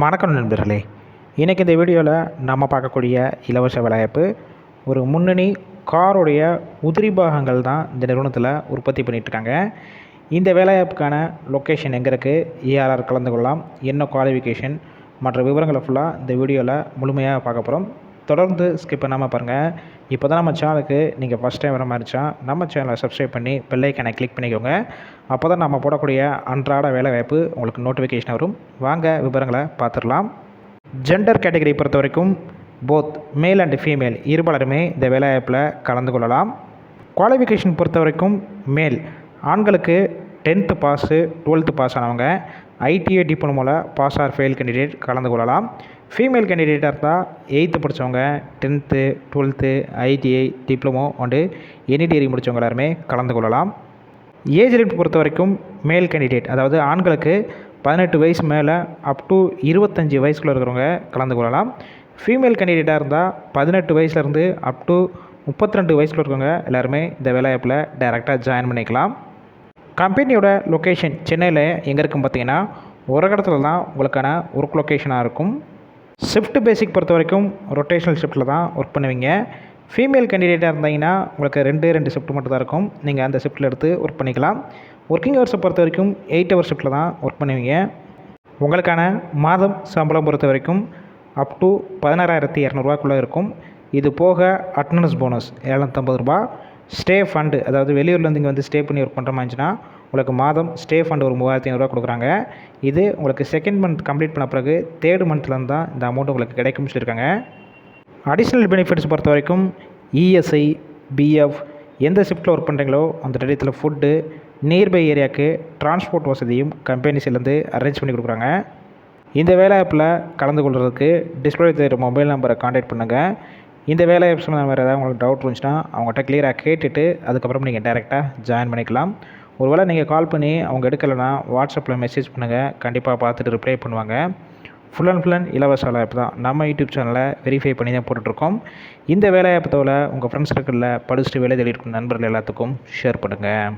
வணக்கம் நண்பர்களே. இன்றைக்கி இந்த வீடியோவில் நம்ம பார்க்கக்கூடிய இலவச வேலைவாய்ப்பு ஒரு முன்னணி காருடைய உதிரி பாகங்கள் தான் இந்த நிறுவனத்தில் உற்பத்தி பண்ணிகிட்ருக்காங்க. இந்த வேலைவாய்ப்புக்கான லொக்கேஷன் எங்கே இருக்குது, யார் கலந்து கொள்ளலாம், என்ன குவாலிஃபிகேஷன் மற்ற விவரங்களை ஃபுல்லாக இந்த வீடியோவில் முழுமையாக பார்க்க போகிறோம். தொடர்ந்து ஸ்கிப் பண்ணாமல் பாருங்கள். இப்போ தான் நம்ம சேனலுக்கு நீங்கள் ஃபஸ்ட் டைம் வர மாதிரி இருந்துச்சா நம்ம சேனலை சப்ஸ்கிரைப் பண்ணி பெல் ஐக்கானை கிளிக் பண்ணிக்கோங்க. அப்போ தான் நம்ம போடக்கூடிய அன்றாட வேலைவாய்ப்பு உங்களுக்கு நோட்டிஃபிகேஷன் வரும். வாங்க விவரங்களை பார்த்துடலாம். ஜெண்டர் கேட்டகரி பொறுத்த வரைக்கும் போத் மேல் அண்ட் ஃபீமேல் இருபாலருமே இந்த வேலைவாய்ப்பில் கலந்து கொள்ளலாம். குவாலிஃபிகேஷன் பொறுத்த வரைக்கும் மேல் ஆண்களுக்கு 10th பாஸு 12th பாஸ் ஆனவங்க, ஐடிஐ டிப்ளமோவில் பாஸ் ஆர் ஃபெயில் கேண்டிடேட் கலந்து கொள்ளலாம். ஃபீமேல் கேண்டிடேட்டாக இருந்தால் 8th படித்தவங்க, 10th 12th ITI diploma and any degree முடித்தவங்க எல்லாருமே கலந்து கொள்ளலாம். ஏஜ் லிமிட் பொறுத்த வரைக்கும் மேல் கேண்டிடேட் அதாவது ஆண்களுக்கு 18 வயசு மேலே அப் டு 25 வயசுக்குள்ளே இருக்கிறவங்க கலந்து கொள்ளலாம். ஃபீமேல் கேண்டிடேட்டாக இருந்தால் 18 வயசுலேருந்து அப் டு 32 வயசுக்குள்ள இருக்கவங்க எல்லாருமே இந்த வேலைவாய்ப்பில் டைரெக்டாக ஜாயின் பண்ணிக்கலாம். கம்பெனியோட லொக்கேஷன் சென்னையில் எங்கே இருக்குன்னு பார்த்தீங்கன்னா ஒரு இடத்துல தான் உங்களுக்கான ஒர்க் லொக்கேஷனாக இருக்கும். ஷிஃப்ட் பேசிக் பொறுத்த வரைக்கும் ரொட்டேஷனல் ஷிஃப்ட்டில் தான் ஒர்க் பண்ணுவீங்க. ஃபீமேல் கேண்டிடேட்டாக இருந்தீங்கன்னா உங்களுக்கு ரெண்டு ஷிஃப்ட் மட்டும் தான் இருக்கும். நீங்கள் அந்த ஷிஃப்ட்டில் எடுத்து ஒர்க் பண்ணிக்கலாம். ஒர்க்கிங் ஹவர்ஸை பொறுத்த வரைக்கும் 8 ஹவர் ஷிஃப்ட்டில் தான் ஒர்க் பண்ணுவீங்க. உங்களுக்கான மாதம் சம்பளம் பொறுத்த வரைக்கும் அப் டு 16,200 இருக்கும். இது போக அட்டனன்ஸ் போனஸ் 750 ரூபா. ஸ்டே ஃபண்டு அதாவது வெளியூர்லேருந்து இங்கே வந்து ஸ்டே பண்ணி ஒர்க் பண்ணுற மாதிரி இருந்துச்சுன்னா உங்களுக்கு மாதம் ஸ்டே ஃபண்டு ஒரு 3,500 கொடுக்குறாங்க. இது உங்களுக்கு செகண்ட் மந்த் கம்ப்ளீட் பண்ண பிறகு 3rd மந்த்லேருந்து தான் இந்த அமௌண்ட் உங்களுக்கு கிடைக்கும்னு சொல்லியிருக்காங்க. அடிஷ்னல் பெனிஃபிட்ஸ் பொறுத்த வரைக்கும் இஎஸ்ஐ, பிஎஃப், எந்த ஷிஃப்ட்டில் ஒர்க் பண்ணுறீங்களோ அந்த டயத்தில் ஃபுட்டு, நியர்பை ஏரியாவுக்கு டிரான்ஸ்போர்ட் வசதியும் கம்பெனிஸ்லேருந்து அரேஞ்ச் பண்ணி கொடுக்குறாங்க. இந்த வேலைவாய்ப்பில் கலந்து கொள்வதற்கு டிஸ்பிளே தெரிகிற மொபைல் நம்பரை கான்டாக்ட் பண்ணுங்கள். இந்த வேலைவாய்ப்பு சம்மந்தமாக வேறு ஏதாவது உங்களுக்கு டவுட் இருந்துச்சுன்னா அவங்ககிட்ட கிளியராக கேட்டுட்டு அதுக்கப்புறம் நீங்கள் டைரெக்டாக ஜாயின் பண்ணிக்கலாம். ஒருவேளை நீங்கள் கால் பண்ணி அவங்க எடுக்கலைன்னா வாட்ஸ்அப்பில் மெசேஜ் பண்ணுங்கள். கண்டிப்பாக பார்த்துட்டு ரிப்ளை பண்ணுவாங்க. ஃபுல் அண்ட் இலவச வேலைவாய்ப்பு தான். நம்ம யூடியூப் சேனலில் வெரிஃபை பண்ணி தான் போட்டுட்ருக்கோம். இந்த வேலைவாய்ப்பு தவிர உங்கள் ஃப்ரெண்ட்ஸ் சர்க்கிளில் படிச்சுட்டு வேலை தேடிட்டு நண்பர்கள் எல்லாத்துக்கும் ஷேர் பண்ணுங்கள்.